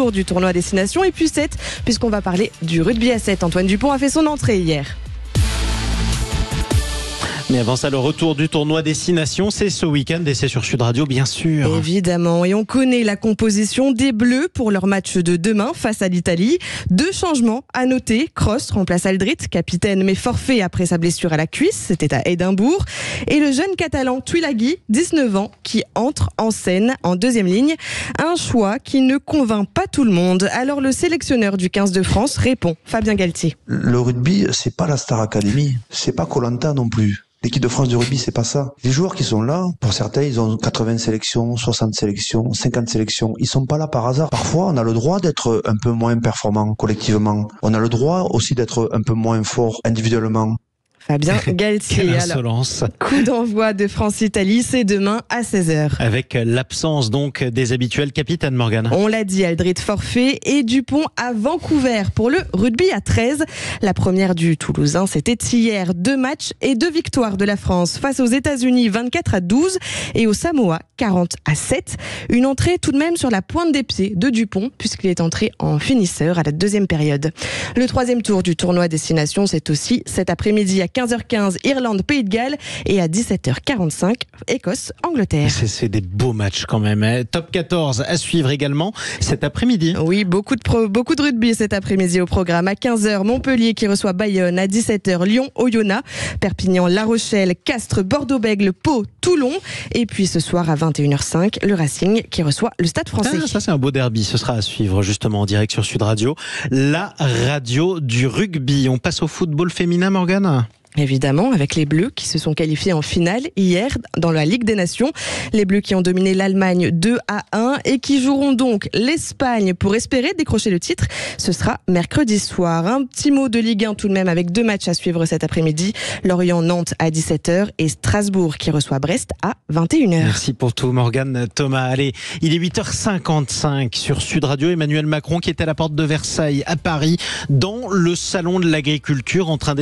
tour du tournoi Destination et puis 7, puisqu'on va parler du rugby à 7. Antoine Dupont a fait son entrée hier. Mais avant ça, le retour du tournoi Destination, c'est ce week-end et c'est sur Sud Radio, bien sûr. Évidemment, et on connaît la composition des Bleus pour leur match de demain face à l'Italie. 2 changements à noter. Cross remplace Aldrit, capitaine mais forfait après sa blessure à la cuisse, c'était à Édimbourg. Et le jeune catalan Tuilagi, 19 ans, qui entre en scène en deuxième ligne. Un choix qui ne convainc pas tout le monde. Alors le sélectionneur du 15 de France répond, Fabien Galtier. Le rugby, c'est pas la Star Academy, c'est pas Koh-Lanta non plus. L'équipe de France du rugby, c'est pas ça. Les joueurs qui sont là, pour certains, ils ont 80 sélections, 60 sélections, 50 sélections. Ils sont pas là par hasard. Parfois, on a le droit d'être un peu moins performant collectivement. On a le droit aussi d'être un peu moins fort individuellement. Fabien Galtier. Quelle insolence. Alors, coup d'envoi de France-Italie, c'est demain à 16h. Avec l'absence donc des habituels capitaines, Morgane. On l'a dit, Aldrit forfait et Dupont à Vancouver pour le rugby à 13. La première du Toulousain, c'était hier. 2 matchs et 2 victoires de la France face aux États-Unis 24-12 et aux Samoa 40-7. Une entrée tout de même sur la pointe des pieds de Dupont puisqu'il est entré en finisseur à la 2e période. Le 3e tour du tournoi Destination, c'est aussi cet après-midi à 15h15, Irlande, Pays de Galles et à 17h45, Écosse, Angleterre. C'est des beaux matchs quand même. Hein. Top 14 à suivre également cet après-midi. Oui, beaucoup de rugby cet après-midi au programme. À 15h, Montpellier qui reçoit Bayonne. À 17h, Lyon, Oyonnax. Perpignan, La Rochelle, Castres, Bordeaux-Bègles, Pau, Toulon. Et puis ce soir à 21h05, le Racing qui reçoit le Stade Français. Ça c'est un beau derby. Ce sera à suivre justement en direct sur Sud Radio. La radio du rugby. On passe au football féminin, Morgane. Évidemment, avec les Bleus qui se sont qualifiés en finale hier dans la Ligue des Nations. Les Bleus qui ont dominé l'Allemagne 2-1 et qui joueront donc l'Espagne pour espérer décrocher le titre. Ce sera mercredi soir. Un petit mot de Ligue 1 tout de même avec 2 matchs à suivre cet après-midi. Lorient-Nantes à 17h et Strasbourg qui reçoit Brest à 21h. Merci pour tout, Morgane. Thomas, allez, il est 8h55 sur Sud Radio. Emmanuel Macron qui est à la porte de Versailles à Paris dans le salon de l'agriculture en train